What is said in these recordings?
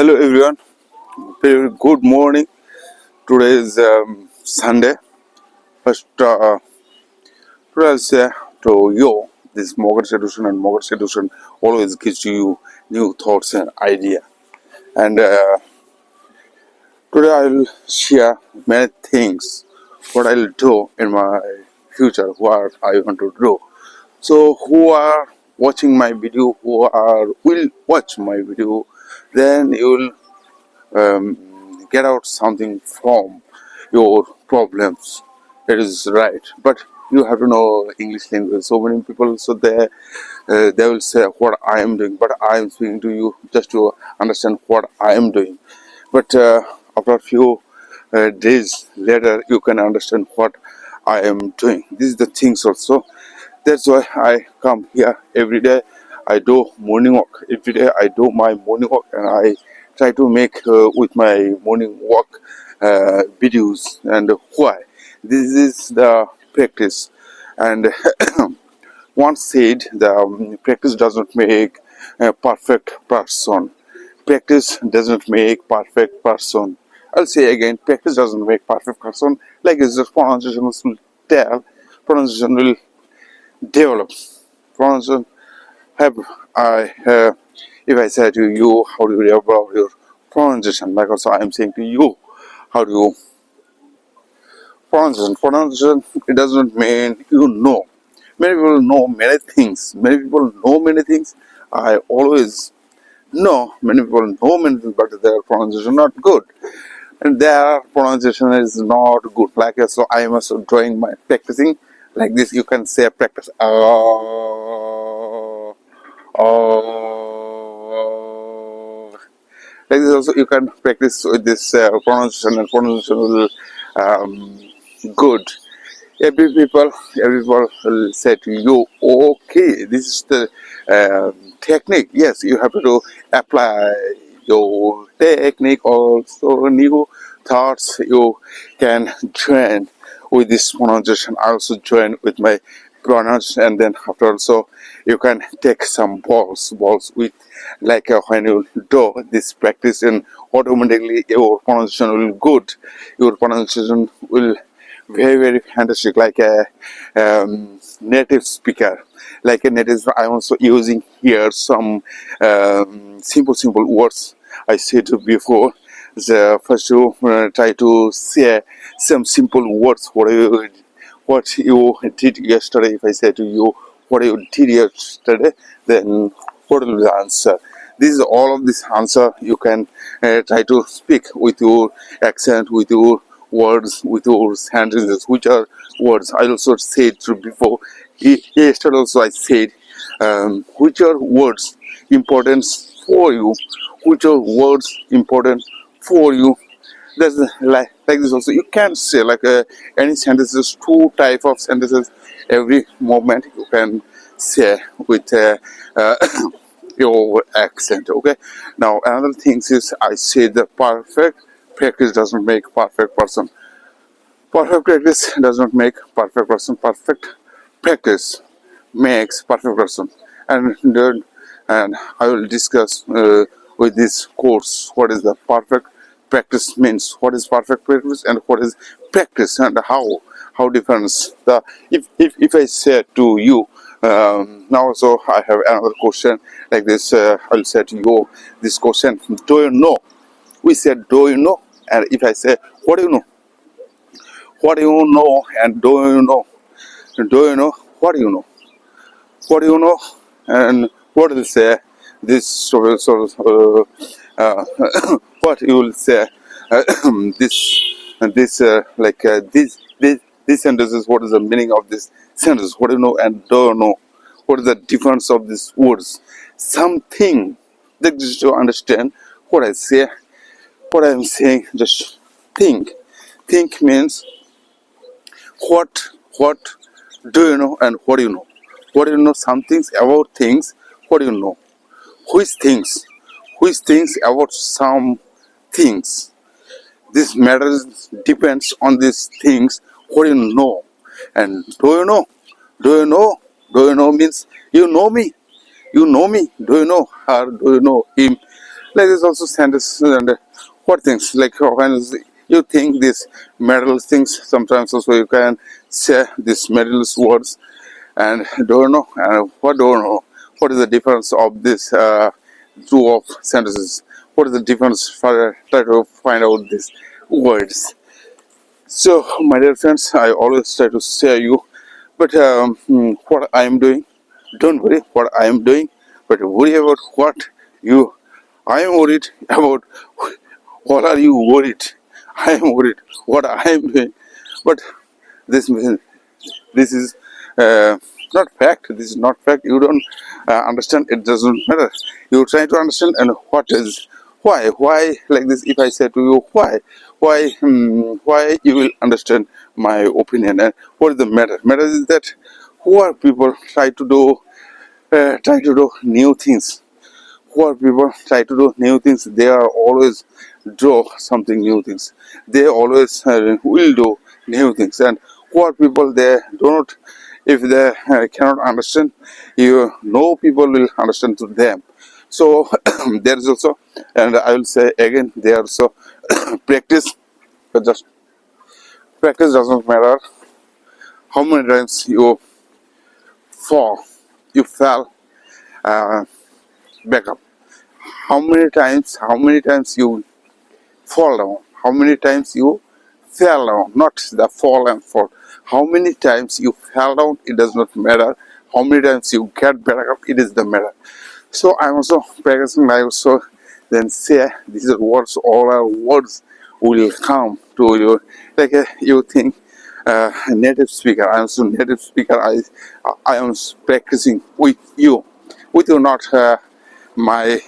Hello everyone, very good morning. Today is Sunday. First, today I'll say to you this Morgan Seduction, and Morgan Seduction always gives you new thoughts and idea. And today I'll share many things what I'll do in my future, what I want to do. So who are watching my video, will watch my video, then you will get out something from your problems. It is right, but you have to know English language. So many people, so they will say what I am doing, but I am speaking to you just to understand what I am doing. But after a few days later, you can understand what I am doing. This is the things also. That's why I come here every day. I do morning walk every day. I do my morning walk, and I try to make with my morning walk videos. And why? This is the practice. And once said, the practice does not make a perfect person. Practice doesn't make perfect person. I'll say again, practice doesn't make perfect person. Like it's just pronunciation will tell, pronunciation will develop. Pronunciation have I if I say to you, how do you develop your pronunciation? Like also I am saying to you, how do you pronunciation? Pronunciation, it doesn't mean you know. Many people know many things. Many people know many things. I always know many people know many things, but their pronunciation not good. And their pronunciation is not good. Like so, I am also doing my practicing like this. You can say practice. Like this also you can practice with this pronunciation, and pronunciation will good. Every people will say to you, okay, this is the technique. Yes, you have to apply your technique, also new thoughts you can join with this pronunciation. I also join with my pronouns, and then after also you can take some balls with like when you do this practice, and automatically your pronunciation will good. Your pronunciation will very fantastic, like a native speaker, like a native. I'm also using here some simple words I said before. The first you try to say some simple words. What you did yesterday. If I say to you what you did yesterday, then what will be the answer? This is all of this answer you can try to speak with your accent, with your words, with your sentences, which are words. I also said before. Yesterday also I said which are words important for you, which are words important for you. That's like this also. You can't say like any sentences, two type of sentences every moment you can say with uh, your accent. Okay. Now another thing is I say the perfect practice doesn't make perfect person. Perfect practice does not make perfect person. Perfect practice makes perfect person. And I will discuss with this course what is the perfect practice means, what is perfect practice, and what is practice, and how difference the if I say to you now, so I have another question like this. I'll say to you this question: do you know? We said, do you know? And if I say, what do you know? What do you know? And do you know? Do you know? What do you know? What do you know? And what will say this sort of what you will say this sentences. What is the meaning of this sentence? What do you know and do you know? What is the difference of these words? Something that just to understand what I say, what I am saying. Just think. Think means what what do you know and what do you know? What do you know? Some things about things. What do you know? Which things? Which things about some things? This matters depends on these things. What do you know? And do you know? Do you know? Do you know means you know me. You know me. Do you know her? Do you know him? Like this also sentences and what things like when you think these metal things, sometimes also you can say these metal words and don't know what don't know what is the difference of this two of sentences. What is the difference for try to find out these words. So, my dear friends, I always try to share you, but what I am doing, don't worry what I am doing, but worry about what you. I am worried about what are you worried. I am worried what I am doing, but this this is uh, not fact. This is not fact. You don't understand. It doesn't matter. You try to understand and what is why like this. If I say to you why you will understand my opinion and what is the matter. Matter is that who are people try to do new things. Who people try to do new things, they are always do something new things. They always will do new things. And who people they do not, if they cannot understand, you know people will understand to them. So there is also, and I will say again, there also practice. But just practice doesn't matter how many times you fall, you fell back up. How many times you fall down, how many times you fell down, not the fall and fall. How many times you fell down, it does not matter. How many times you get back up, it is the matter. So I'm also practicing. I also then say these are words, all our words will come to you. Like you think native speaker, I'm also native speaker. I am practicing with you, not my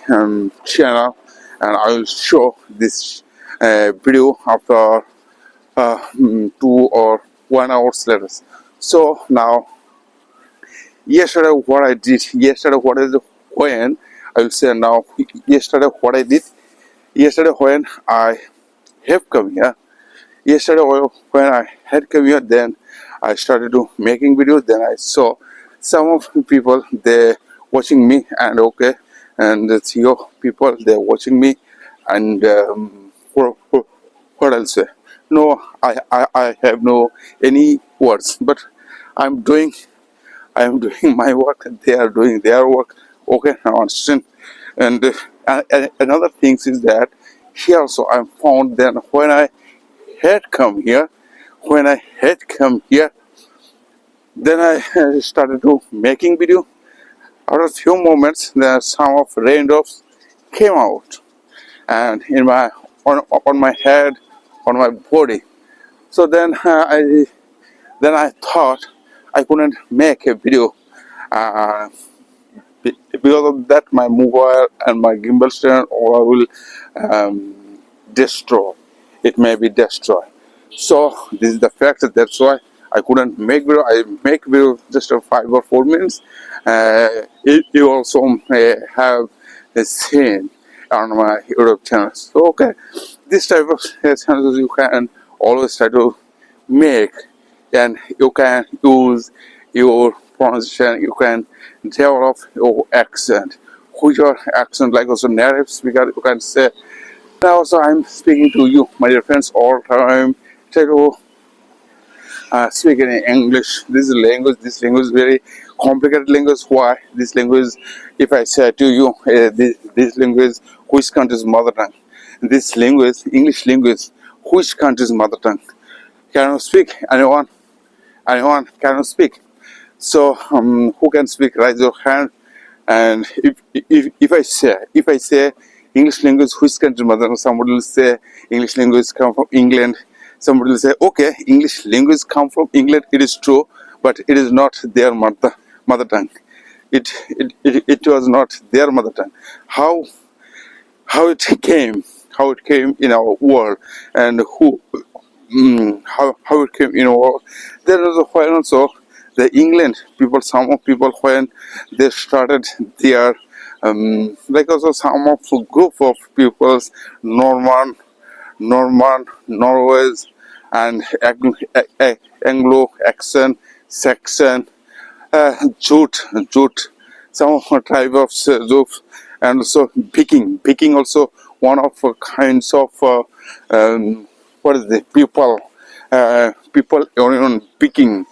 channel, and I will show this video after 2 or 1 hours later. So now, yesterday what I did when I will say now, yesterday what I did, yesterday when I have come here, yesterday when I had come here, then I started to making videos. Then I saw some of the people they watching me, and okay, and it's your people they're watching me, and what I'll say. No, I have no any words, but I'm doing I am doing my work. They are doing their work. Okay, I understand. And another thing is that here also I found that when I had come here, then I started to making video. After a few moments, there some of raindrops came out, and in my on my head, on my body. So then I thought I couldn't make a video. Uh, because of that, my mobile and my gimbal stand all will destroy. It may be destroyed. So this is the fact. That's why I couldn't make video. I make video just 5 or 4 minutes. You also may have a scene on my YouTube channel. So okay, this type of channels you can always try to make, and you can use your pronunciation, you can develop your accent, which your accent like also native speaker you can say. Now also I'm speaking to you my dear friends all the time, try to speak in English. This language is very complicated language. Why this language, if I say to you this language, which country's mother tongue, this language, English language, which country's mother tongue, can you speak? Anyone can you speak? So who can speak? Raise your hand. And if I say English language, which country mother tongue, somebody will say English language come from England. Somebody will say, okay, English language come from England. It is true, but it is not their mother tongue. It was not their mother tongue. How it came, how it came in our world, and how it came in our world. There is a while also the England people, some of people when they started their like also some of a group of peoples, Norway, and Anglo-Saxon, Saxon, Jute, some of the tribe of Jute, and also picking also one of kinds of what is the people on picking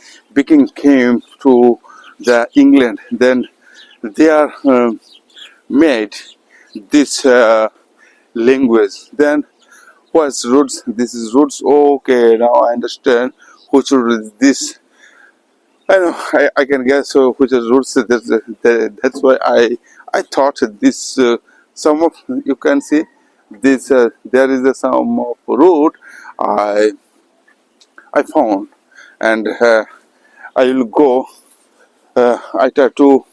came to the England, then they are made this language. Then what's roots? This is roots. Okay, now I understand which root is this. I know I can guess which is roots. That's why I thought this some of you can see this there is a some of root I I found, and I will go. I try to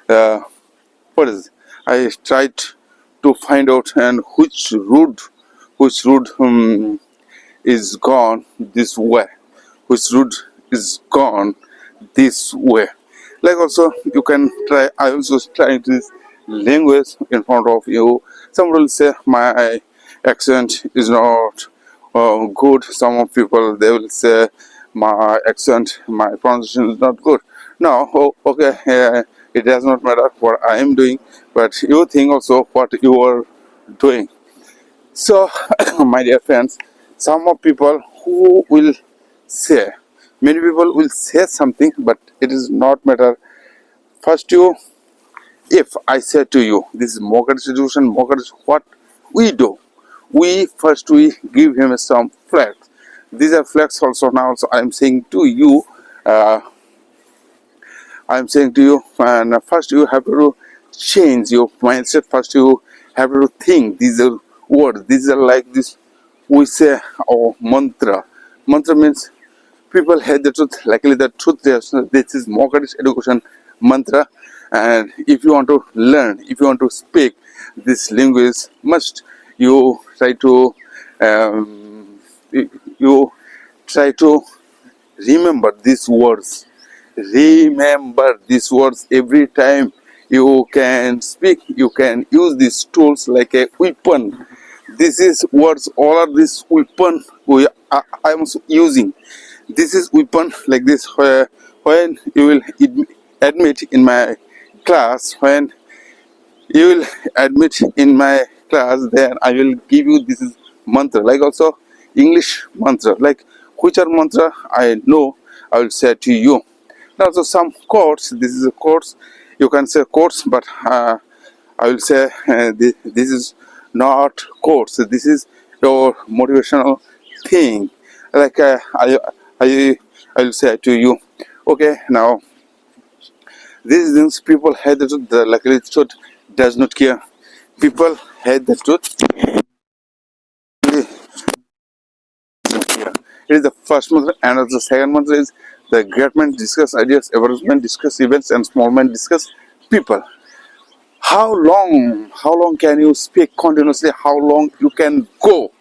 uh, what is I tried to find out and which root is gone this way, which root is gone this way. Like also you can try. I also try this language in front of you. Some will say my accent is not good. Some of people they will say my accent, my pronunciation is not good. Now, okay, it does not matter what I am doing, but you think also what you are doing. So, my dear friends, some of people who will say, many people will say something, but it is not matter. First, if I say to you, this is Mocha distribution, Mocha is what we do. We give him some flags. These are flags also now. Also, I am saying to you, uh, and first you have to change your mindset. First, you have to think. These are words. These are like this. We say, oh, mantra. Mantra means people hate the truth. Luckily, the truth is this is Mogadis education mantra. And if you want to learn, if you want to speak this language, must you try to you try to remember these words. Remember these words every time you can speak. You can use these tools like a weapon. This is words. All of this weapon I am using. This is weapon like this. Where when you will admit in my class, when you will admit in my class, then I will give you this is mantra. Like also English mantra. Like which are mantra I know, I will say to you. Now also some quotes. This is a quotes. You can say quotes, but I will say this is not quotes. This is your motivational thing. Like I will say to you. Okay, now these things people hate the truth. The luckily truth does not care. People hate the truth. It is the first mantra, and the second mantra is the great men discuss ideas, average men discuss events, and small men discuss people. How long can you speak continuously? How long you can go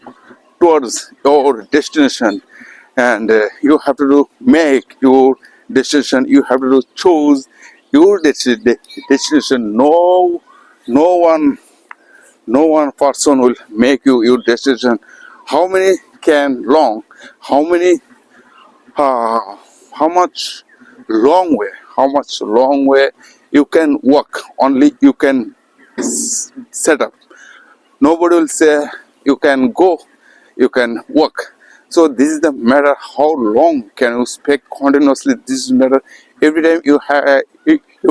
towards your destination? And you have to make your destination. You have to choose your destination. No one person will make you your destination. How many can long? How many? How much long way? How much long way you can walk? Only you can set up. Nobody will say you can go, you can walk. So this is the matter. How long can you speak continuously? This is matter. Every time you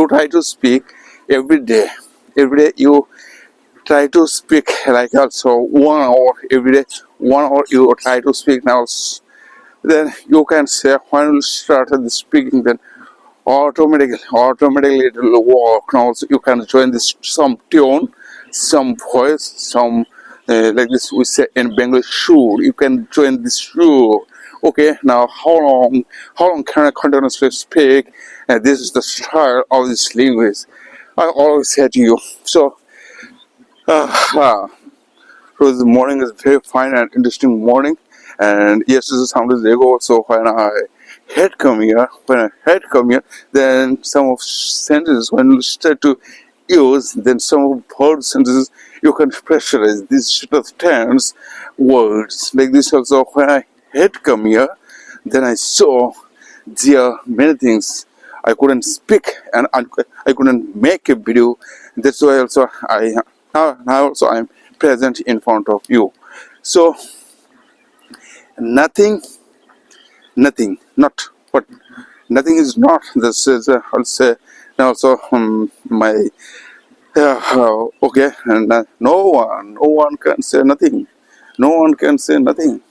try to speak every day. Every day you try to speak like also 1 hour every day. 1 hour you try to speak now. Then you can say when you start the speaking, then automatically it will work. Now also you can join this some tone, some voice, some like this we say in Bengali sure. You can join this sure. Okay, now how long can I continuously speak? And this is the style of this language. I always say to you. So so the morning is very fine and interesting morning. And yesterday some days ago, so when I had come here, then some of sentences when you start to use, then some of word sentences you can pressurize these sort of tense words. Like this also when I had come here, then I saw there are many things I couldn't speak, and I couldn't make a video. That's why also now also I'm present in front of you. So nothing, not what nothing is not. This is also also my okay, and no one can say nothing. No one can say nothing.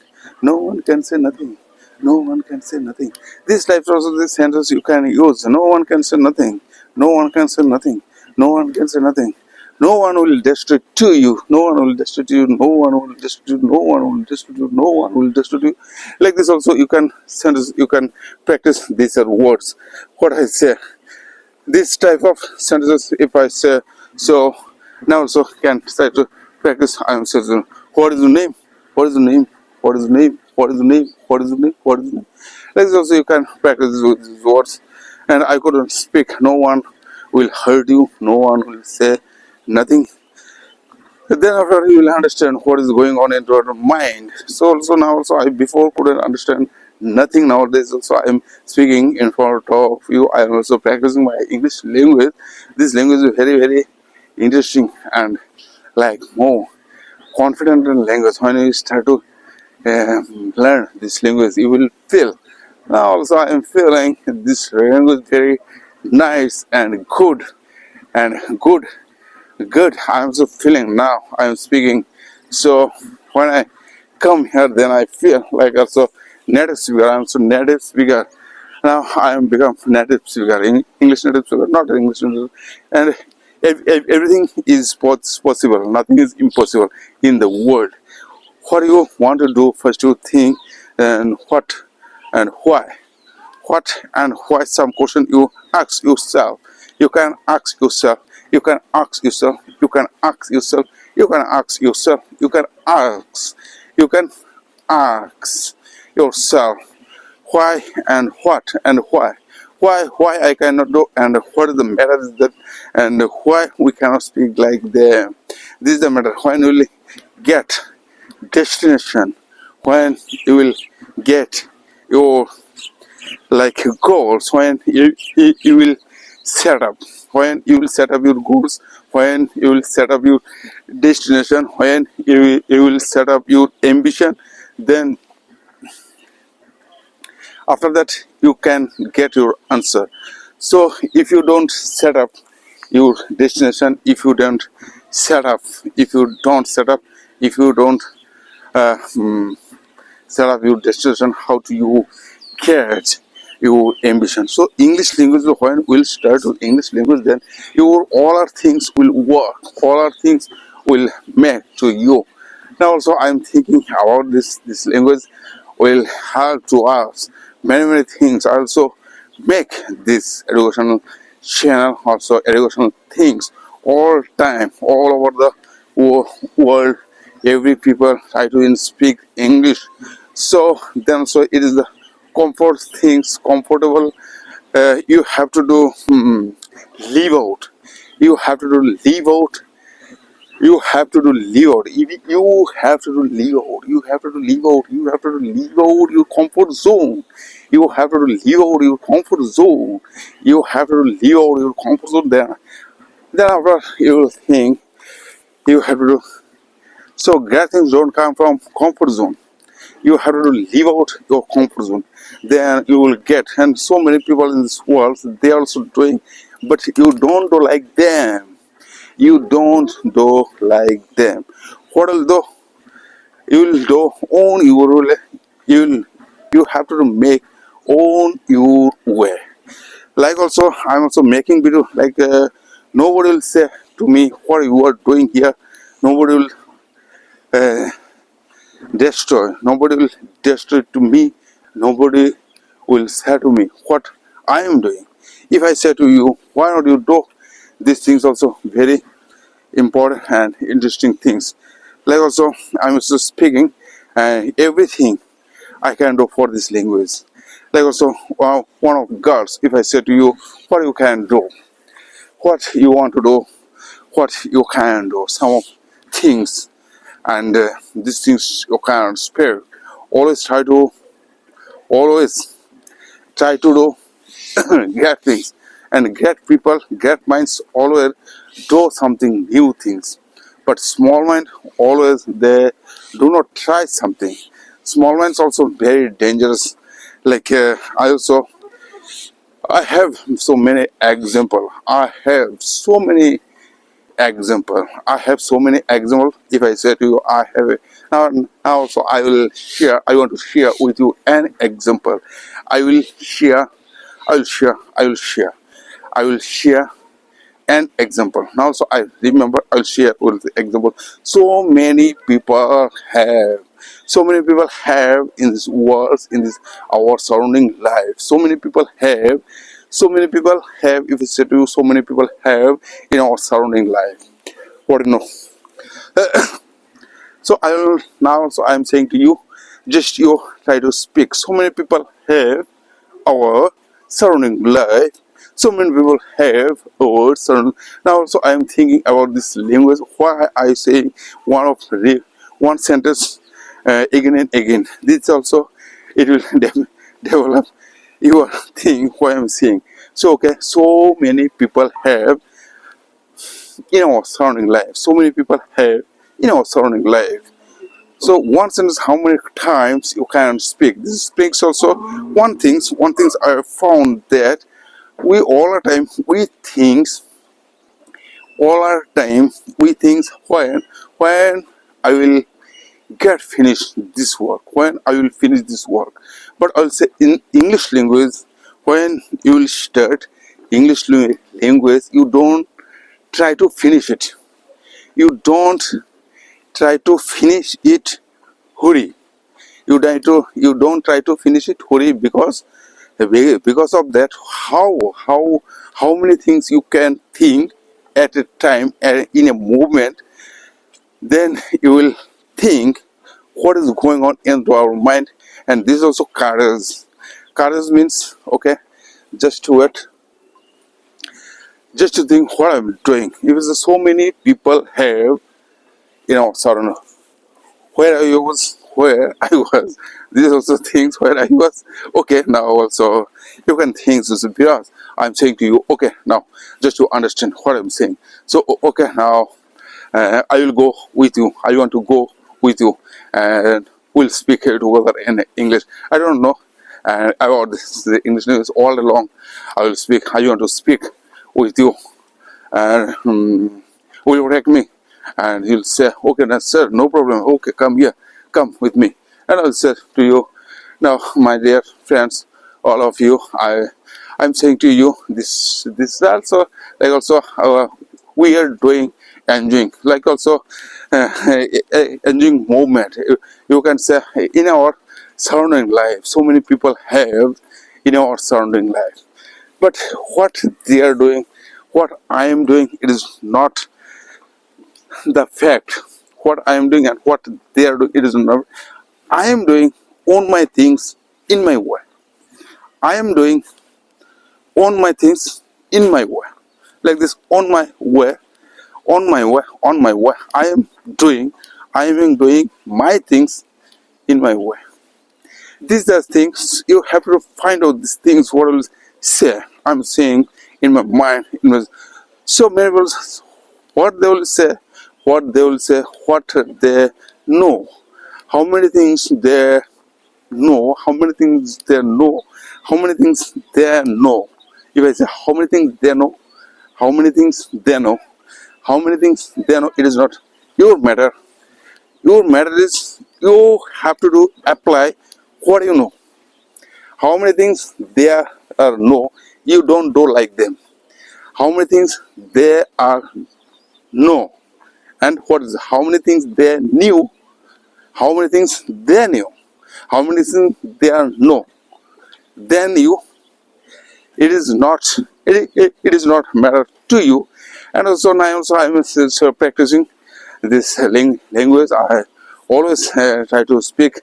No one can say nothing. No one can say nothing. These types of these sentences you can use. No one can say nothing. No one can say nothing. No one can say nothing. No one will destroy to you. No one will destroy to you. No one will destroy you. No one will destroy you. No one will destroy you. Like this also you can sentence. You can practice these are words. What I say. This type of sentences, if I say so, now also can try to practice. I am saying, what is the name? What is the name? What is the name? What is the name? What is the name? What is the name? Like this also you can practice these words. And I couldn't speak. No one will hurt you. No one will say nothing. Then after you will understand what is going on in your mind. So also now also I before couldn't understand nothing. Nowadays also I am speaking in front of you. I am also practicing my English language. This language is very interesting and like more confident in language. When you start to learn this language, you will feel. Now also I am feeling this language very nice and good and good. Good. I'm also feeling now. I'm speaking. So when I come here, then I feel like also native speaker. I'm so native speaker. Now I am become native speaker, English native speaker, not English native, and everything is possible. Nothing is impossible in the world. What you want to do first, you think, and what and why. What and why? Some question you ask yourself. You can ask yourself. You can ask yourself. You can ask yourself. You can ask yourself. You can ask. You can ask yourself why and what and why. Why I cannot do and what is the matter is that and why we cannot speak like them. This is the matter. When you will get destination, when you will get your like goals, when you will set up, when you will set up your goals, when you will set up your destination, when you will set up your ambition, then after that you can get your answer. So if you don't set up your destination, if you don't set up, if you don't set up, if you don't uh, mm, set up your destination, how do you get your ambition? So English language, when we'll start with English language, then your all our things will work, all our things will make to you. Now also I'm thinking about this language will help to us many things. Also make this educational channel, also educational things all time, all over the world. Every people try to speak English. So then so it is the comfort things, comfortable. You have to do leave out. You have to do leave out. You have to do leave out. You have to do leave out. You have to do leave out. You have to do leave out your comfort zone. You have to do leave out your comfort zone. You have to do leave out your comfort zone. Then after you will think you have to do. So great things don't come from comfort zone. You have to leave out your comfort zone. Then you will get. And so many people in this world they are also doing, but you don't do like them. You don't do like them. What will do? You will do own your way. You have to make own your way. Like also, I'm also making video. Like nobody will say to me what you are doing here. Nobody will uh, destroy. Nobody will destroy to me. Nobody will say to me what I am doing. If I say to you, why not you do these things? Also very important and interesting things. Like also I'm also speaking everything I can do for this language. Like also one of girls, if I say to you what you can do, what you want to do, what you can do, some of things, and these things you can spare. Always try to do great things. And great people, great minds always do something new things. But small mind always they do not try something. Small minds also very dangerous. Like I have so many example. I have so many example. I have so many example. If I say to you, I have a, now also I will share. I want to share with you an example. I will share. I will share. I will share. I will share an example. Now, so I remember I'll share with the example. So many people have in this world, in this our surrounding life. So many people have. If it's to you, so many people have in our surrounding life. What do you know? So I will now. So I'm saying to you, just you try to speak. So many people have our surrounding life. So many people have our surrounding. Now also I am thinking about this language. Why I say one sentence again and again. This also it will develop your thing. What I am saying. So okay. So many people have in our surrounding life. So many people have in our surrounding life. So one sentence, how many times you can speak? This speaks also one things I found that we we think when I will get finished this work, when I will finish this work. But I'll say in English language, when you will start language, you don't try to finish it. You don't try to finish it hurry. You don't try to finish it hurry because of that how many things you can think at a time in a movement. Then you will think what is going on into our mind. And this is also courage means okay, just to wait, just to think what I'm doing. If it's so many people have surround where I was. These also things where I was. Okay, now also you can think this is because I'm saying to you. Okay, now just to understand what I'm saying. So okay, now I will go with you. I want to go with you, and we'll speak together in English. I don't know, and about this the English news all along. I will speak. I want to speak with you, and will you take me? And he'll say, okay, now, sir, no problem. Okay, come here, come with me. And I'll say to you, now, my dear friends, all of you, I'm saying to you, this is also like also we are doing enjoying, like also enjoying movement. You can say in our surrounding life, so many people have in our surrounding life. But what they are doing, what I am doing, it is not the fact. What I am doing and what they are doing, it is not. I am doing on my things in my way. I am doing on my things in my way, like this, on my way, on my way, on my way. I am doing my things in my way. These are things you have to find out. These things what I will say. I'm saying in my mind. So many people, what they will say, what they know, how many things they know, how many things they know, how many things they know. If I say how many things they know, how many things they know, how many things they know, it is not your matter. Your matter is you have to apply what you know. How many things they are know, you don't do like them. How many things they are know, and how many things they knew, how many things they knew, how many things they are know, then you, it is not it is not matter to you. And also now I'm still practicing this language. I always try to speak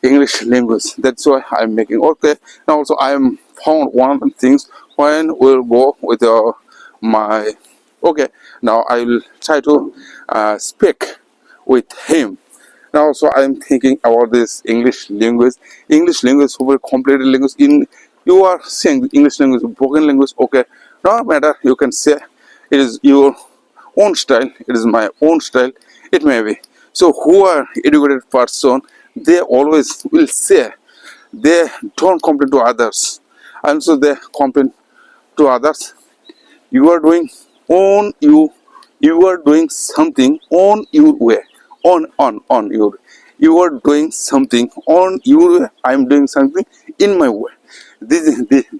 English language. That's why I'm making okay. And also I am found one of the things when we'll go with my okay. Now I will try to speak with him. Now also I am thinking about this English language. English language over completed language in You are saying English language, broken language, okay, no matter, you can say it is your own style, it is my own style, it may be. So who are educated person, they always will say, they don't complain to others, and so they complain to others. You are doing on you are doing something on your way, on your, you are doing something on your way, I am doing something in my way. This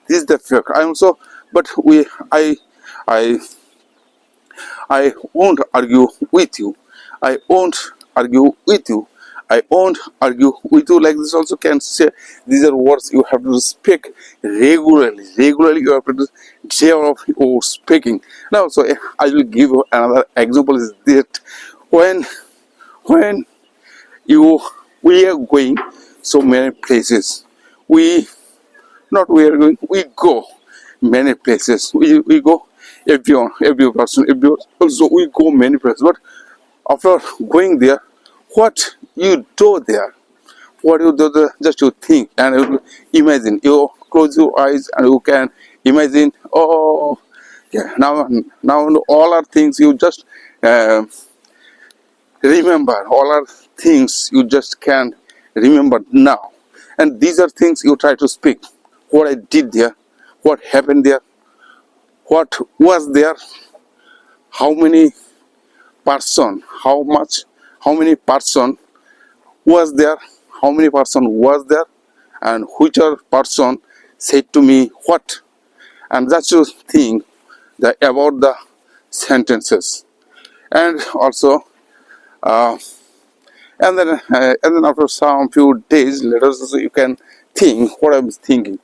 is the fact. I am so, but we I I won't argue with you. I won't argue with you. I won't argue with you. Like this also can say, these are words you have to speak regularly. Regularly you have to share of your speaking. Now, so I will give you another example is that when when you we are going so many places. We not we are going, we go many places. We go every person, every also we go many places. But after going there, what you do there, what you do there, just you think and you imagine. You close your eyes and you can imagine. Oh, yeah. Now all are things you just uh, remember. All are things you just can remember now. And these are things you try to speak. What I did there, what happened there, what was there, how many person, how much, how many person was there, how many person was there, and which other person said to me what. And that's your thing that about the sentences. And also uh, and then after some few days later, so you can think what I'm thinking.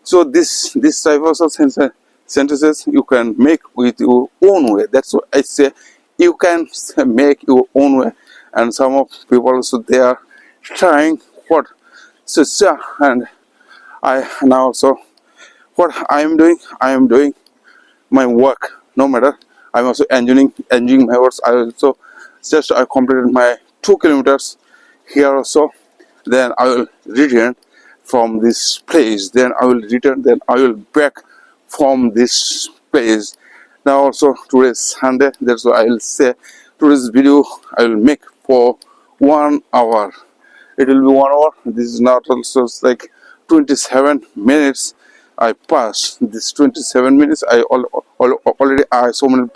So this type of sentences you can make with your own way. That's what I say. You can make your own way, and some of people also they are trying what. So and I now also what I am doing my work. No matter, I'm also enjoying my work. I also just I completed my 2 kilometers here also. Then I will return from this place. Then I will return. Then I will back from this place. Now also today is Sunday. That's why I will say today's video I will make for 1 hour. It will be 1 hour. This is not also like 27 minutes. I passed this 27 minutes. Already so many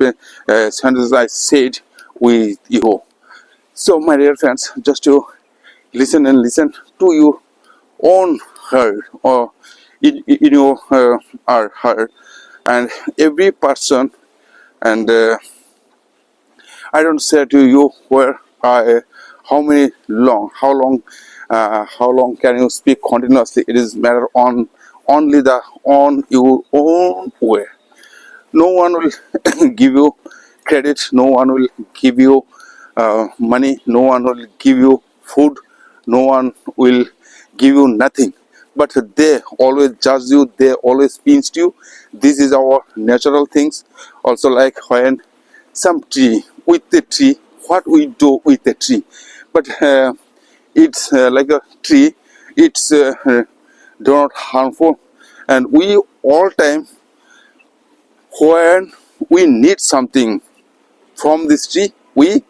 sentences I said with you. So my dear friends, just to listen and listen to your own heart or in your our heart, and every person. And I don't say to you where how many long how long can you speak continuously. It is matter on only the on your own way. No one will give you credit, no one will give you money, no one will give you food, no one will give you nothing, but they always judge you, they always pinch you. This is our natural things. Also, like when some tree, with the tree, what we do with the tree, but it's like a tree, it's not harmful. And we all time when we need something from this tree, we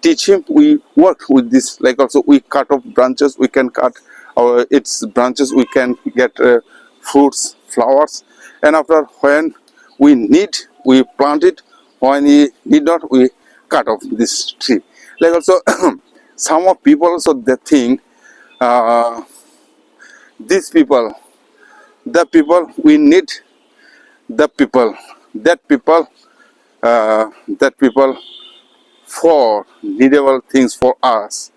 teach him, we work with this. Like also we cut off branches, we can cut our its branches, we can get fruits, flowers. And after when we need, we plant it. When we need not, we cut off this tree. Like also some of people also they think uh, these people, the people we need, the people, that people, that people for needable things for us,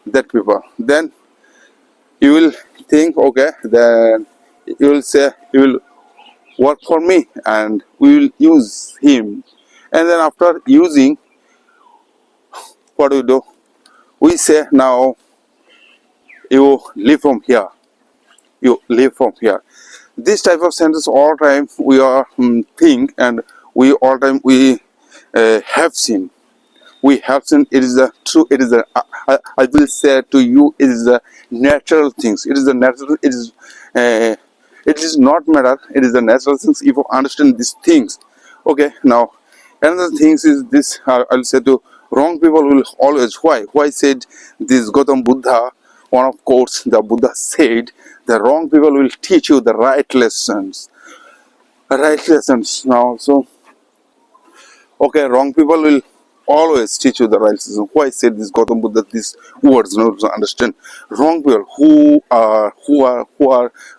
that people. Then you will think, okay, then you will say he will work for me and we will use him. And then after using, what do we do? We say now you live from here, you live from here. This type of sentence all time we are think, and we all time we have seen. We have seen. It is a true, it is a I will say to you, it is a natural things. It is a natural, it is It is not matter. It is the natural things. If you understand these things, okay. Now, another things is this. I'll say to wrong people will always. Why said this Gautam Buddha? One of quotes the Buddha said, the wrong people will teach you the right lessons. Right lessons. Now, so okay, wrong people will always teach you the right lessons. Why said this Gautam Buddha these words? No, to understand wrong people. Who are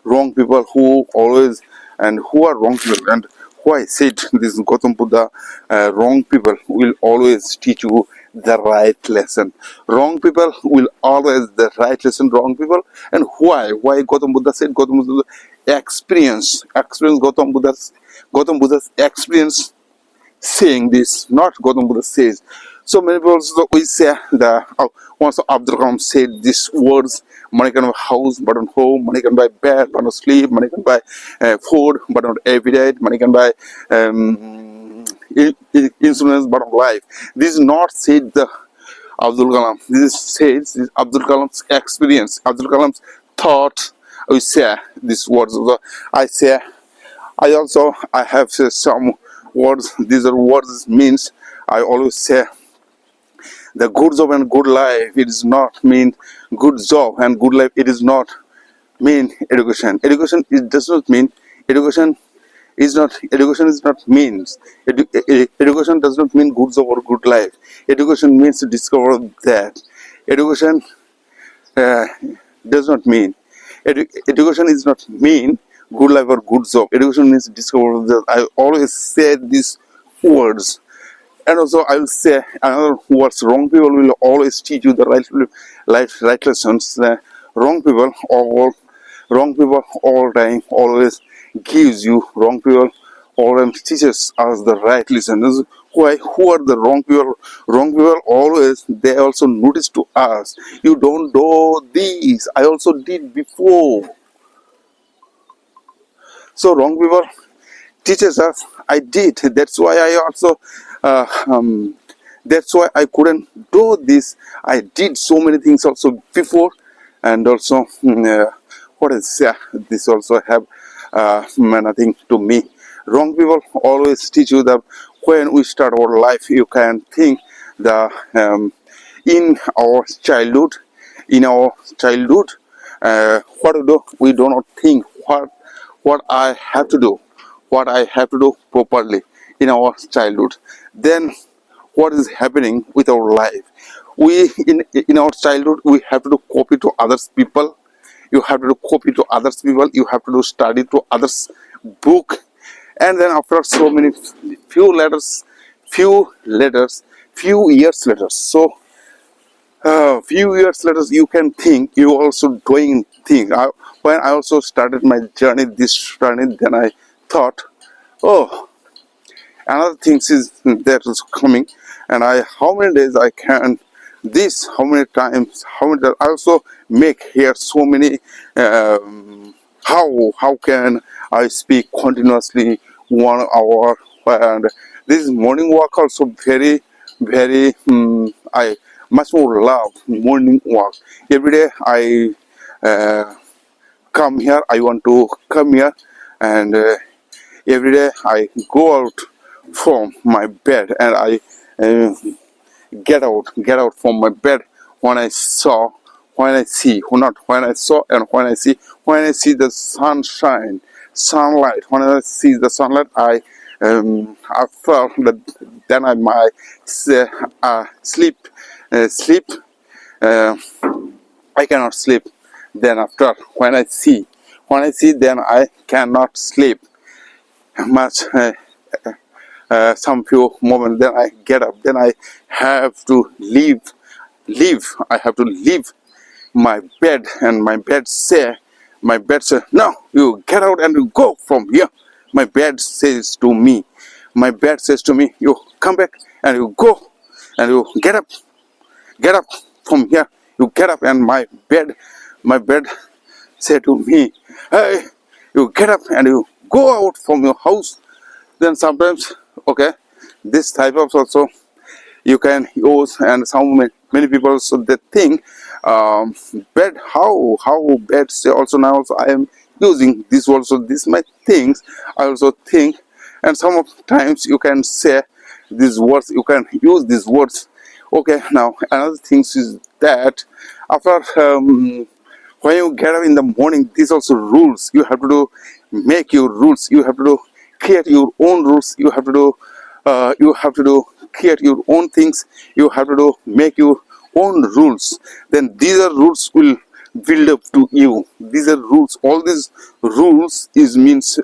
wrong people? Who always and who are wrong people? And why said this Gautam Buddha? Wrong people will always teach you the right lesson. Wrong people will always the right lesson. Wrong people. And why? Why Gautam Buddha said Gautam Buddha experience Gautam Buddha's experience saying this, not Gautam Buddha says. So many people also we say the once Abdul Kalam said these words: money can buy house but not home, money can buy bed but not sleep, money can buy food but not appetite, money can buy insurance but not life. This is not said the Abdul Kalam. This says this Abdul Kalam's experience, Abdul Kalam's thought. We say these words. I say I have some words. These are words means I always say the good job and good life. It does not mean good job and good life. It does not mean education. Education it does not mean education education is not means education does not mean good job or good life. Education means to discover that education uh, does not mean education is not mean good life or good job. Education means discover that. I always say these words, and also I will say another words. Wrong people will always teach you the right lessons. Wrong people all time always gives you wrong people all time teaches us the right lessons. Who are the wrong people? Wrong people always they also notice to us. You don't do this. I also did before. So wrong people teaches us. I did. That's why I also. Uh, um, that's why I couldn't do this. I did so many things also before, and also what is this also have nothing to me. Wrong people always teach you that when we start our life, you can think the in our childhood, what to do. We do not think what I have to do, what I have to do properly in our childhood. Then what is happening with our life? We in our childhood we have to do copy to others people. You have to do copy to others people. You have to do study to others book, and then after so many few years later. So few years later you can think you also doing thing. When I also started my journey this journey, then I thought, oh, another things is that is coming, and I how many days I can this, how many times, how many I also make here so many how can I speak continuously 1 hour, and this morning walk also very I much more love morning walk. Every day I come here, I want to come here, and every day I go out from my bed, and I get out from my bed when I saw, when I see, not when I saw, and when I see the sunlight. When I see the sunlight, I felt that then I might sleep. Uh, I cannot sleep. Then after when I see, then I cannot sleep much. Some few moments, then I get up, then I have to leave. I have to leave my bed, and my bed say, no, you get out and you go from here. My bed says to me, you come back and you go and you get up from here. You get up, and my bed said to me, hey, you get up and you go out from your house. Then sometimes, okay, this type of also you can use, and many people also they think bed how bed say also now also I am using this also, this my things I also think. And sometimes you can say these words, you can use these words. Okay, now another thing is that after when you get up in the morning, these also rules you have to do, make your rules, you have to do, create your own rules, you have to do, create your own things, you have to do, make your own rules. Then these are rules will build up to you. These are rules, all these rules is means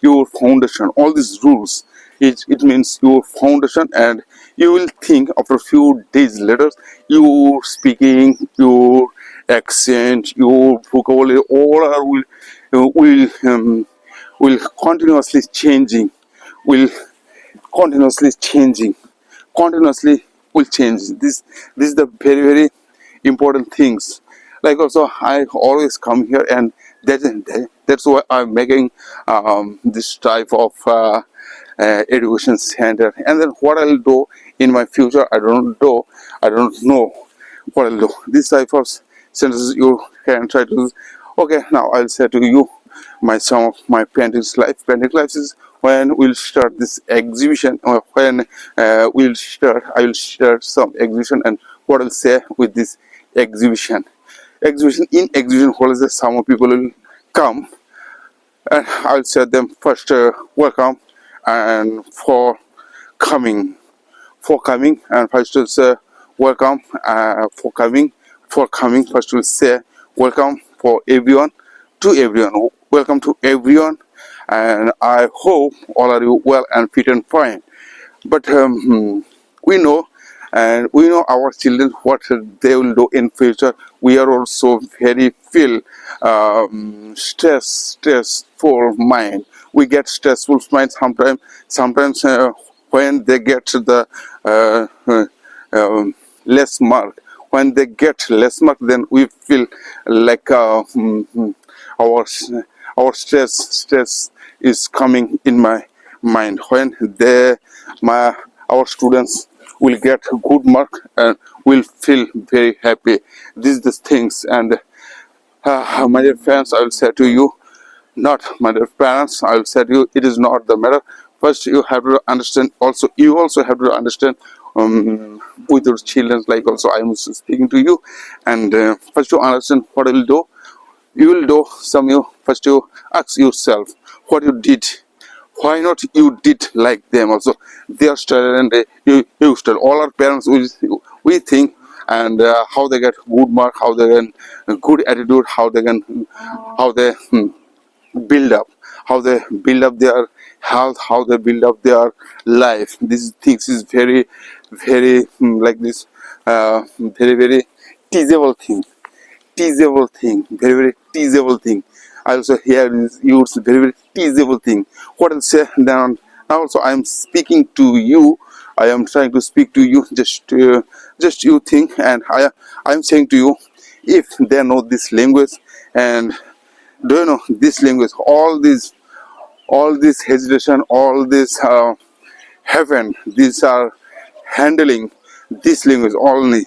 your foundation. All these rules, it means your foundation. And you will think after a few days later, your speaking, your accent, your vocabulary, all are will continuously changing, will continuously changing, continuously will change. This is the very very important things. Like also I always come here, and that's why I'm making this type of education center. And then what I'll do in my future, I don't know what I'll do. This type of sentences you can try to use. Okay, now I'll say to you my some of my painting life. Painting life is when we'll start this exhibition, or when I will start some exhibition. And what I'll say with this exhibition. In exhibition, what is it? Some people will come, and I'll say them first, welcome, and coming for coming. And first will say welcome, for coming. First will say welcome for everyone, to everyone, welcome to everyone. And I hope all are you well and fit and fine. But we know, and we know our children what they will do in future. We are also very feel stressful mind. We get stressful mind sometimes when they get the less mark. When they get less mark, then we feel like our stress is coming in my mind. When our students will get good mark, and will feel very happy. These are the things. And my dear friends, I will say to you, not my dear parents, I will say to you, it is not the matter. First you have to understand, also you also have to understand with your children, like also I am speaking to you. And first you understand what I will do. You will do some, you first you ask yourself what you did, why not you did like them also. They are studying, and you study. All our parents we think, and how they get good mark, how they get good attitude, how they build up, how they build up their health, how they build up their life. These things is very very like this very very teasable thing, very very teasable thing. I also hear use very very teasable thing. What I'll say now also, I am speaking to you, I am trying to speak to you, just you think. And I am saying to you, if they know this language, and do you know this language, all this hesitation, all this heaven, these are handling this language only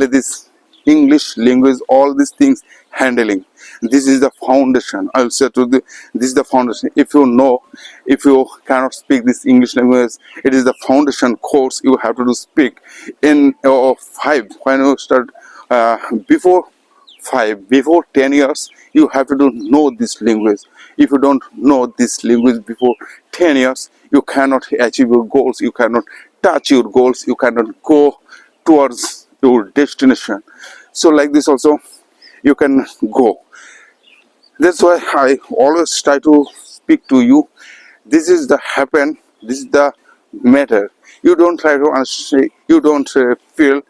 this English language, all these things handling. This is the foundation. I'll say to this is the foundation. If you know, if you cannot speak this English language, it is the foundation course you have to do speak in 5. When you start before 5, before 10 years, you have to know this language. If you don't know this language before 10 years, you cannot achieve your goals, you cannot touch your goals, you cannot go towards your destination. So like this also you can go. That's why I always try to speak to you. This is the happen, this is the matter. You don't try to understand, you don't feel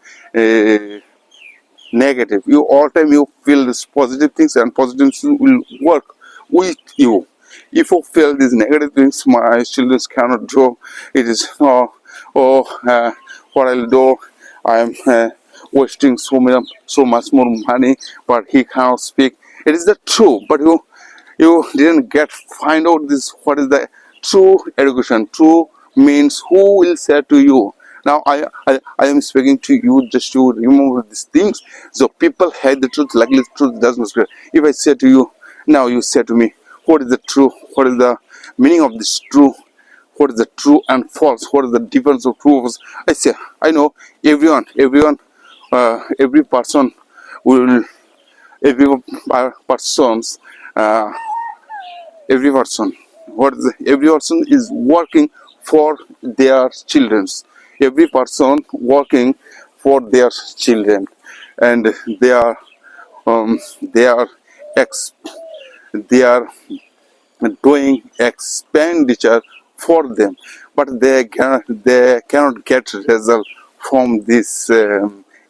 negative. You all time you feel this positive things, and positive things will work with you. If you feel these negative things, my children cannot do, it is what I'll do, I am wasting so much more money, but he cannot speak. It is the true, but you didn't find out this, what is the true education. True means who will say to you. Now I am speaking to you just to remember these things. So people hate the truth, like the truth does not spread. If I say to you, Now you say to me, what is the true? What is the meaning of this true? What is the true and false? What is the difference of true? I say, I know everyone, every person will, every persons, uh, every person, every person is working for their childrens. Every person working for their children, and they are they are ex, they are doing expenditure for them, but they cannot get result from this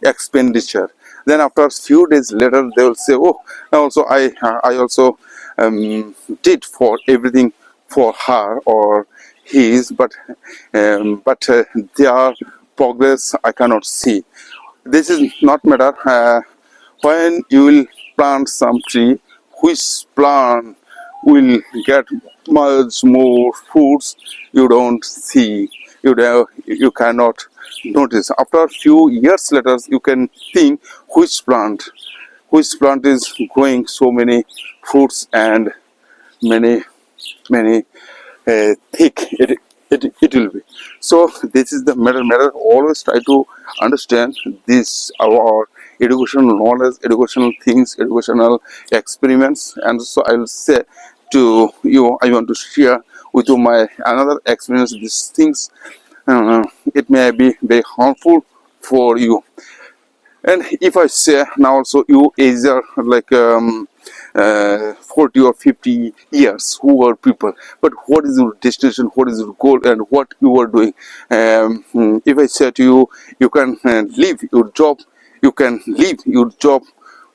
expenditure. Then after a few days later they will say, oh, also I also did for everything for her or his, but their progress I cannot see. This is not matter. When you will plant some tree, which plant will get much more fruits, you don't see, you cannot notice. After a few years later you can think which plant is growing so many fruits and many many thick it will be. So this is the matter. Always try to understand this, our educational knowledge, educational things, educational experiments. And so I will say to you, I want to share with you my another experience. These things, it may be very harmful for you. And if I say now also you either like 40 or 50 years who are people, but what is your destination, what is your goal, and what you are doing? If I say to you, you can leave your job, you can leave your job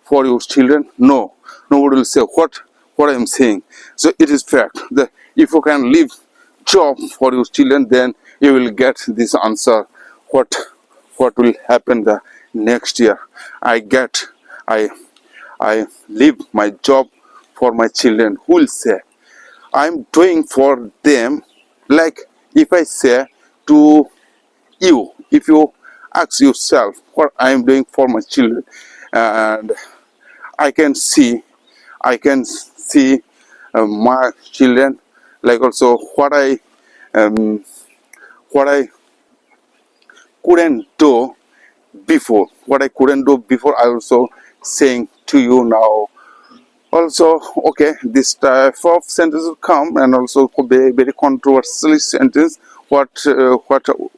for your children. No, nobody will say what I am saying. So it is fact that if you can leave job for your children, then you will get this answer. What will happen the next year? I i i leave my job for my children. Who will say I'm doing for them? Like if I say to you, if you ask yourself what I am doing for my children, and i can see I can see my children, like also um, what I couldn't do before, I also saying to you now. Also, okay, this type of sentence will come, and also could be very controversial sentence. What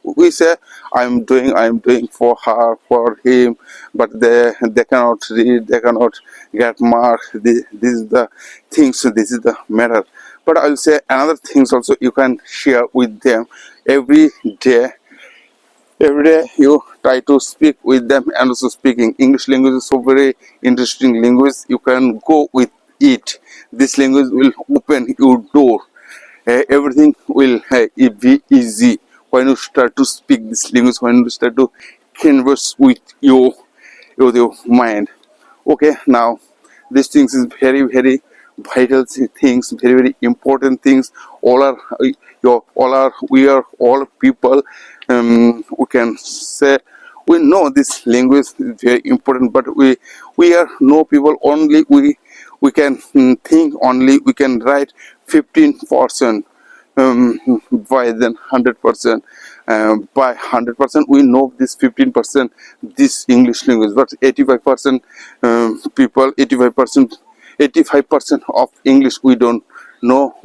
we say, I'm doing for her, for him, but they cannot read, they cannot get mark. This is the things, this is the matter. But I'll say another things also you can share with them every day. Every day you try to speak with them, and also speaking English language is so very interesting language. You can go with it. This language will open your door. Everything will be easy when you start to speak this language, when you start to converse with your mind. Okay, now these things is very very vital things, very very important things. All are all are we are all people. We can say we know this language is very important, but we are no people. Only we can think, only we can write 15%, by then 100%. By 100% we know this 15% this English language, but 85% people, 85% of English we don't know.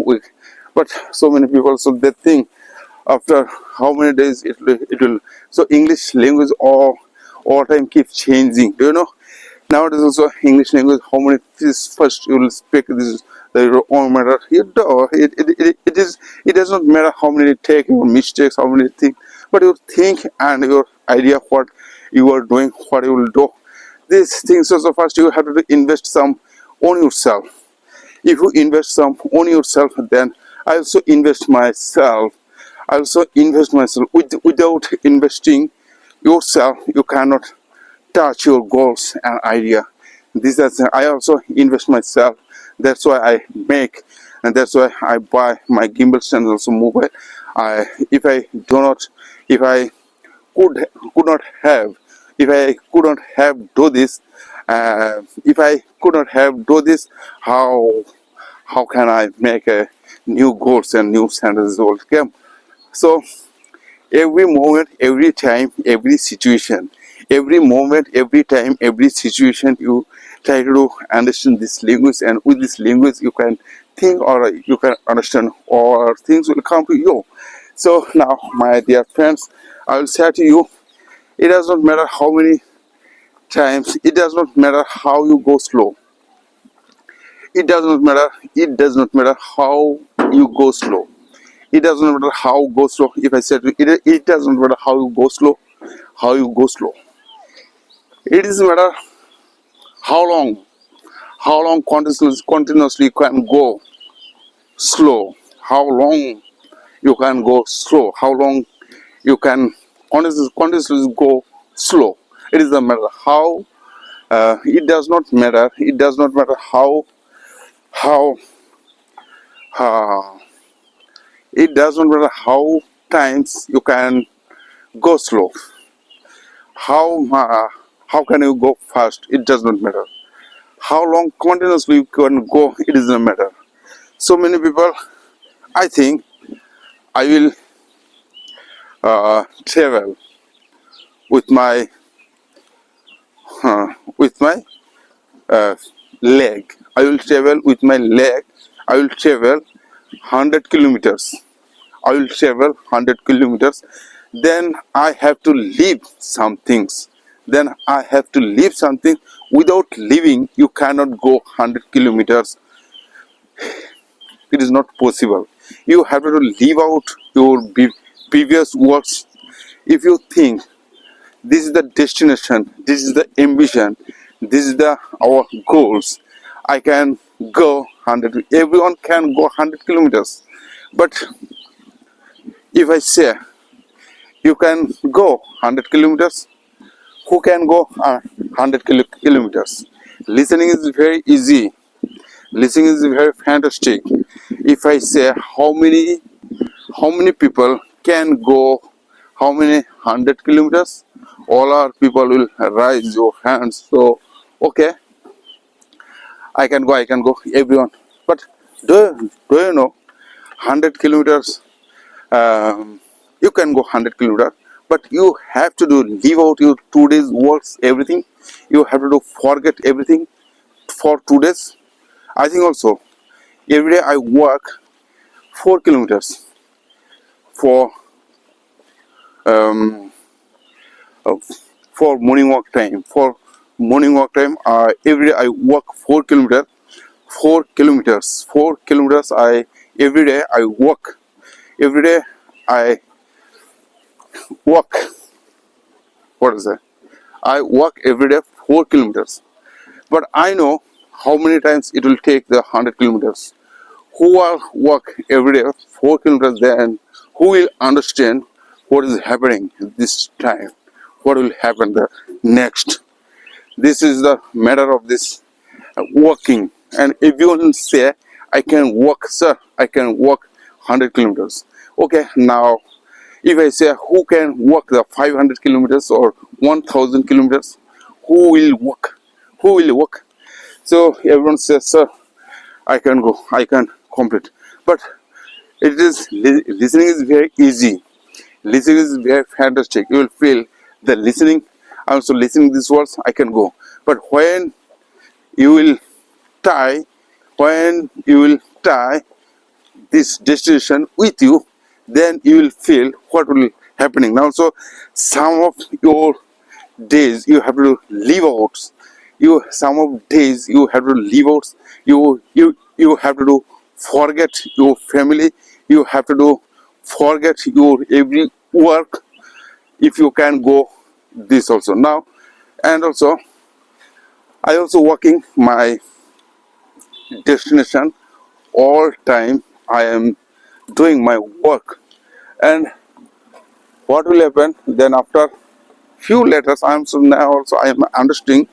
But so many people, so they think after how many days it will. So English language all time keeps changing. Do you know? Nowadays also English language, how many things first you will speak, this is the own matter. It does not matter how many take your mistakes, how many things, but you think and your idea what you are doing, what you will do. These things also first you have to invest some on yourself. If you invest some on yourself, then I also invest myself. Without investing yourself, you cannot touch your goals and idea. This is I also invest myself. That's why I make, and that's why I buy my gimbal stand, also mobile. If I do not, if I could not have, if I could not have do this, If I could not have do this, how can I make a new goals and new standards all come? So every moment, every time, every situation, every moment, every time, every situation, you try to understand this language, and with this language you can think or you can understand, or things will come to you. So now, my dear friends, I will say to you, it does not matter how many times, it does not matter how you go slow, it does not matter, it does not matter how you go slow, it doesn't matter how go slow. If I said it doesn't matter how you go slow, how you go slow. It doesn't matter how long, continuously you can go slow, how long you can go slow, how long you can continuously go slow. It doesn't matter how. It does not matter. It does not matter how. Uh, it doesn't matter how times you can go slow. How can you go fast? It does not matter. How long continuously you can go? It doesn't matter. So many people, I think, I will travel with my uh, with my uh, leg. I will travel with my leg. I will travel 100 kilometers. I will travel 100 kilometers. Then I have to leave some things. Then I have to leave something. Without leaving, you cannot go 100 kilometers. It is not possible. You have to leave out your previous works. If you think this is the destination, this is the ambition, this is the our goals, I can go 100. Everyone can go 100 kilometers. But if I say you can go 100 kilometers, who can go 100 kilometers? Listening is very easy. Listening is very fantastic. If I say how many people can go how many 100 kilometers, all our people will raise your hands. So okay, I can go, everyone. But do you know 100 kilometers, you can go 100 kilometers, but you have to do leave out your 2 days works, everything. You have to do forget everything for 2 days. I think also every day I walk 4 kilometers for um, uh, for morning walk time. For morning walk time, every day I walk 4 kilometers. 4 kilometers. I every day I walk. Every day I walk. What is that? I walk every day 4 kilometers. But I know how many times it will take the 100 kilometers. Who will walk every day 4 kilometers, then who will understand what is happening this time? What will happen the next? This is the matter of this walking. And if you will say, I can walk, sir, I can walk 100 kilometers. Okay, now if I say, who can walk the 500 kilometers or 1000 kilometers? Who will walk? Who will walk? So everyone says, sir, I can go, I can complete. But it is listening is very easy. Listening is very fantastic. You will feel the listening. I'm also listening these words, I can go. But when you will tie, when you will tie this destination with you, then you will feel what will happening. Now, so some of your days you have to leave out. Some of days you have to leave out. You have to do forget your family. You have to do forget your every work. If you can go this also now, and also I also working my destination all time. I am doing my work, and what will happen then after few letters? I am so now also I am understanding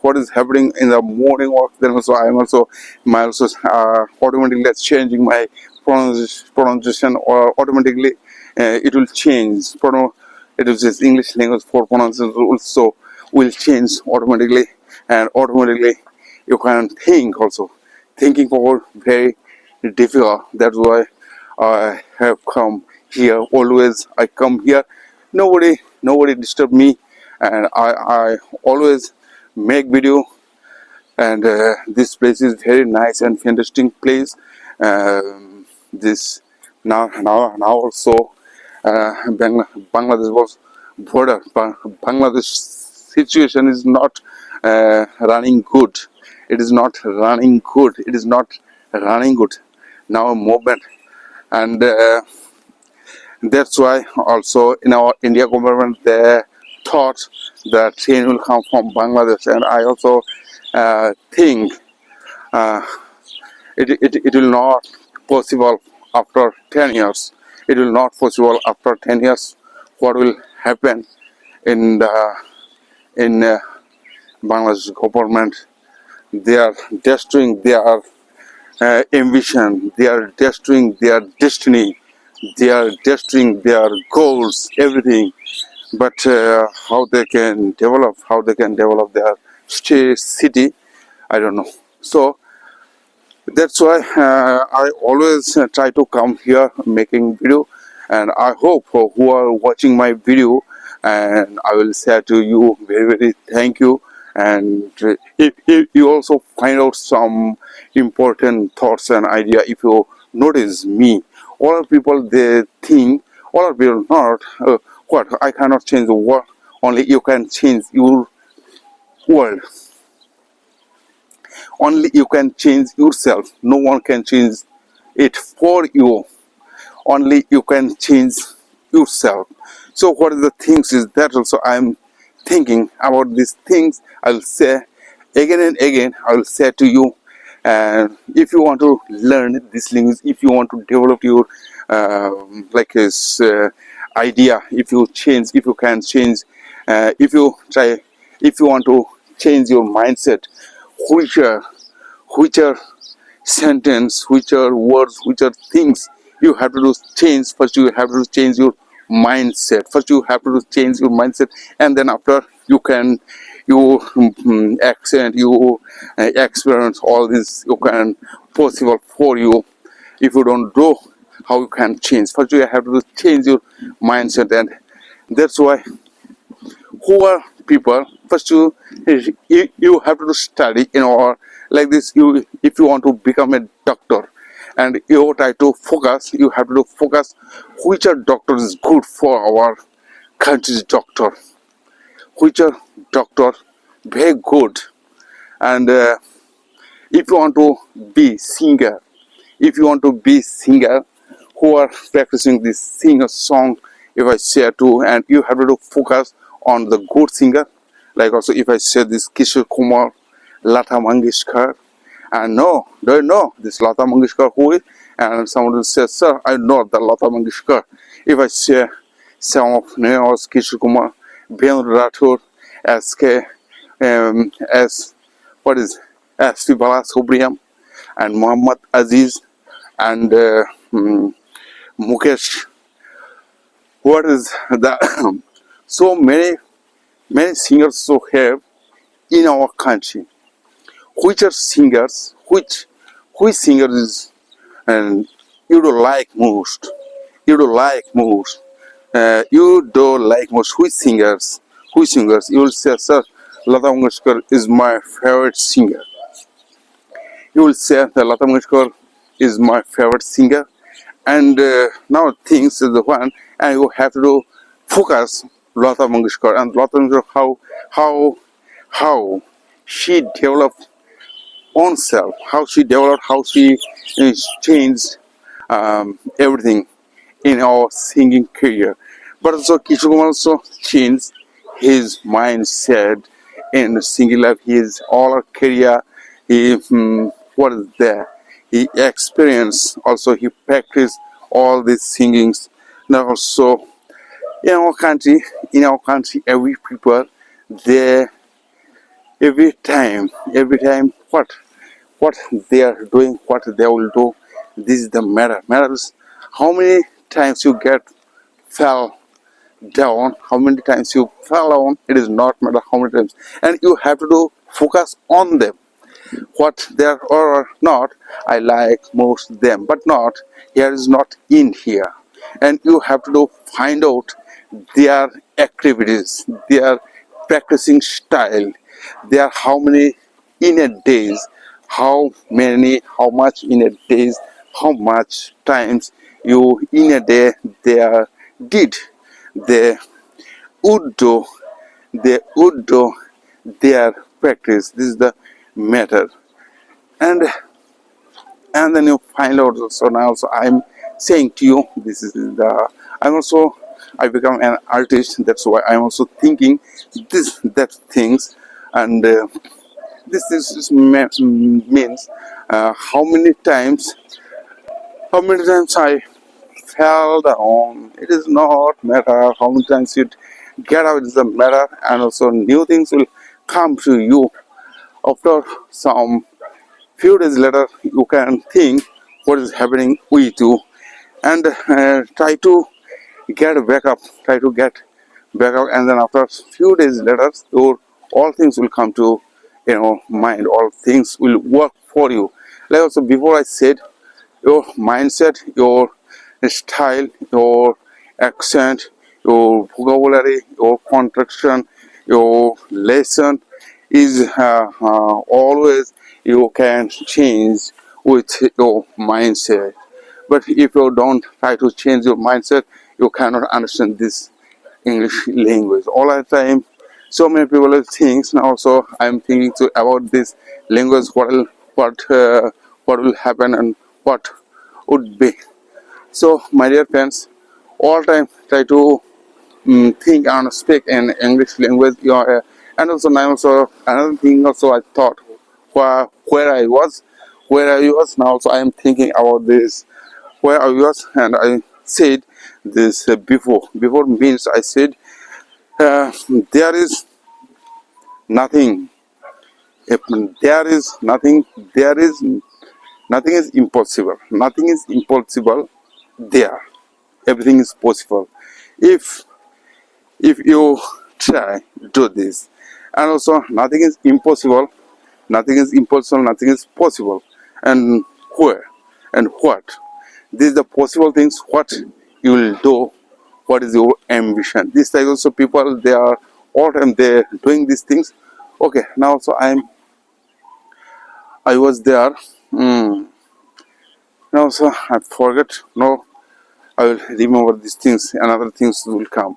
what is happening in the morning walk. Then also I am also automatically changing my pronunciation, or automatically it will change. It is just English language for pronunciation also will change automatically, and automatically you can think also. Thinking power very difficult. That's why I have come here. Always I come here. Nobody disturb me, and I always make video. And this place is very nice and fantastic place. This now also Bangladesh was border. Bangladesh situation is not running good. It is not running good. It is not running good now movement, and that's why also in our India government they thought that train will come from Bangladesh, and I also think uh, it will not possible after 10 years. It will not possible after 10 years. What will happen in the in Bangladesh government? They are destroying their ambition. They are destroying their destiny. They are destroying their goals, everything. But how they can develop their state, city, I don't know. So that's why I always try to come here making video, and I hope who are watching my video, and I will say to you very thank you. And if you also find out some important thoughts and idea, if you notice me, all people they think, all people not what I cannot change the world, only you can change your world. Only you can change yourself. No one can change it for you. Only you can change yourself. So what are the things is that also I'm thinking about these things. I'll say again and again. I will say to you, if you want to learn this language, if you want to develop your like this idea, if you change, if you can change, if you try, if you want to change your mindset, which are which are sentence, which are words, which are things you have to do change. First you have to change your mindset. First you have to change your mindset, and then after you can you accent, you experience all this you can possible for you. If you don't do, how you can change? First you have to change your mindset, and that's why who are people first you have to study in our like this. You if you want to become a doctor, and you try to focus, you have to focus which are doctor is good for our country's doctor, which are doctor very good. And if you want to be singer, if you want to be singer, who are practicing this singer song, if I say to, and you have to focus on the good singer. Like also if I say this Kishore Kumar, Lata Mangeshkar, and no, do you know this Lata Mangeshkar who is? And someone will say, sir, I know the Lata Mangeshkar. If I say some of names, Kishore Kumar, Bhendra Rathore, SK, S, what is S.P. Balasubrahmanyam, and Muhammad Aziz, and Mukesh. What is the so many singers so have in our country. Which are singers? Which singers is and you don't like most? You don't like most. You don't like most. Which singers? Which singers? You will say, sir, Lata Mangeshkar is my favorite singer. You will say that Lata Mangeshkar is my favorite singer, and now things is the one, and you have to focus Lata Mangeshkar, and Lata Mangeshkar how she developed own self, how she developed, how she changed everything in our singing career. But also Kishore Kumar also changed his mindset in singing life. His all career, he what is there? He experienced also. He practiced all these singings. Now also in our country, every people they every time what they are doing, what they will do. This is the matter. Matters how many times you get fell down, how many times you fell down, it is not matter how many times, and you have to do focus on them. What they are or not, I like most them, but not here is not in here, and you have to do find out their activities, their practicing style, their how many in a days, how many, how much in a days, how much times you in a day they are did, they would do, they would do their practice. This is the matter, and then you find out. So now also I'm saying to you, this is the, I'm also, I become an artist, that's why I'm also thinking this that things, and this means how many times I fell down, it is not matter how many times you get out, it is a matter, and also new things will come to you after some few days later. You can think what is happening with you, and try to get back up, and then after few days later, your all things will come to mind, all things will work for you. Like also before I said, your mindset, your style, your accent, your vocabulary, your contraction, your lesson is always you can change with your mindset. But if you don't try to change your mindset, you cannot understand this English language. All the time, so many people think now. So I'm thinking about this language. What will happen and what would be. So, my dear friends, all time try to think and speak in English language. And also now also another thing also I thought where I was now. Also I am thinking about this where I was, and I said this before. Before means I said uh, there is nothing. If there is nothing, there is nothing is impossible. Nothing is impossible there. Everything is possible if you try do this. And also nothing is impossible, nothing is possible. And where and what, these are the possible things. What you will do, what is your ambition, this type also people they are all time they doing these things. Okay, now also I was there. Now so I forget. No, I will remember these things and other things will come.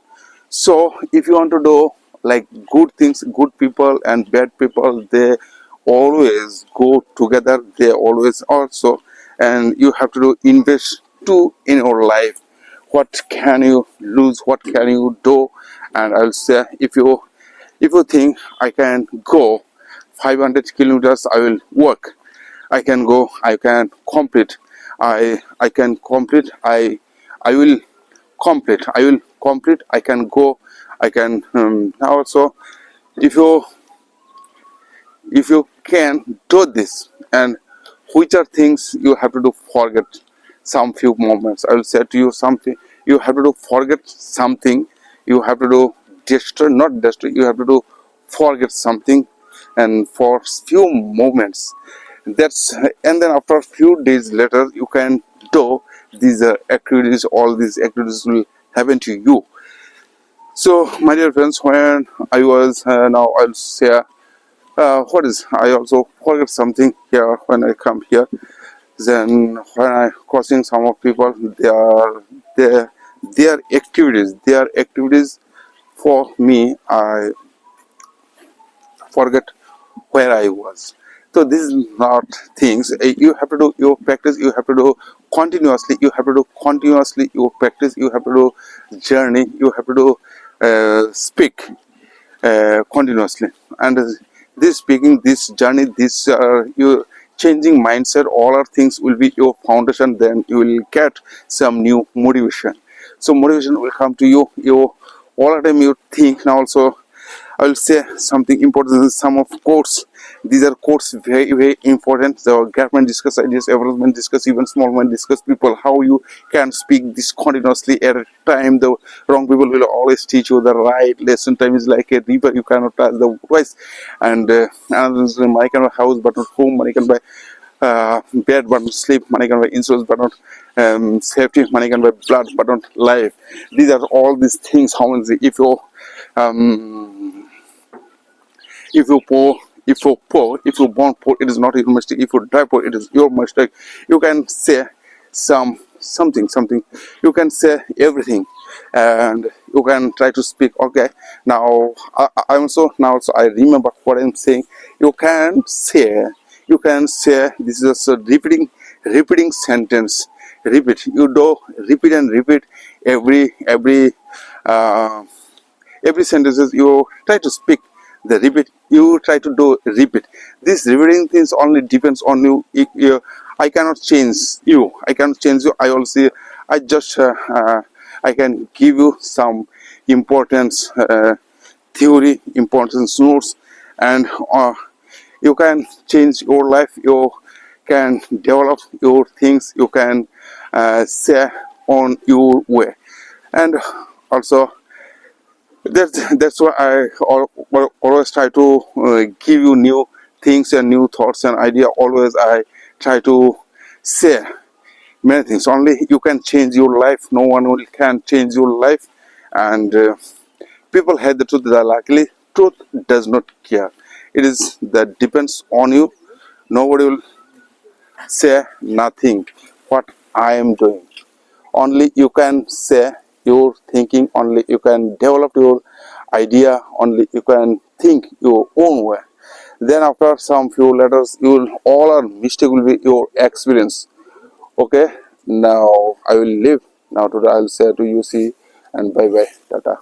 So if you want to do like good things, good people and bad people, they always go together. They always also, and you have to do invest too in your life. What can you lose? What can you do? And I'll say if you think I can go 500 kilometers, I will work. I can go. I can complete. I can complete. I will complete. I will complete. I can go. I can also. If you can do this, and which are things you have to do forget some few moments. I will say to you something. You have to do forget something. You have to do destroy, not destroy. You have to do forget something, and for few moments. That's and then after a few days later, you can do these activities. All these activities will happen to you. So, my dear friends, when I was now, I'll say what is. I also forget something here when I come here. Then when I crossing some of people, their their activities for me, I forget where I was. So this is not things you have to do your practice. You have to do continuously. You have to do continuously your practice. You have to do journey. You have to do speak continuously. And this speaking, this journey, this you changing mindset. All our things will be your foundation. Then you will get some new motivation. So motivation will come to you. You all the time you think now also. I will say something important. Some of quotes. These are quotes very very important. The great man discuss ideas, average man discuss, even small man discuss people. How you can speak this continuously at a time. The wrong people will always teach you the right lesson. Time is like a river. You cannot touch the voice. And another is, money can buy house but not home. Money can buy bed but not sleep. Money can buy insurance but not safety. Money can buy blood but not life. These are all these things. How many? Um, if you born poor, it is not your mistake. If you die poor, it is your mistake. You can say something. You can say everything, and you can try to speak. Okay, now I'm so now also I remember what I'm saying. You can say. This is a repeating sentence. Repeat. You do repeat and repeat uh, every sentences you try to speak the repeat, you try to do repeat. This repeating things only depends on you. I cannot change you. I also I just I can give you some importance theory, importance notes, and you can change your life. You can develop your things. You can say on your way. And also that's why I always try to give you new things and new thoughts and idea. Always I try to say many things. Only you can change your life. No one will can change your life. And people hate the truth. That luckily truth does not care. It is that depends on you. Nobody will say nothing what I am doing. Only you can say your thinking. Only you can develop your idea. Only you can think your own way. Then after some few letters, you will all our mistake will be your experience. Okay, now I will leave. Now today I will say to you, see, and bye bye, tata.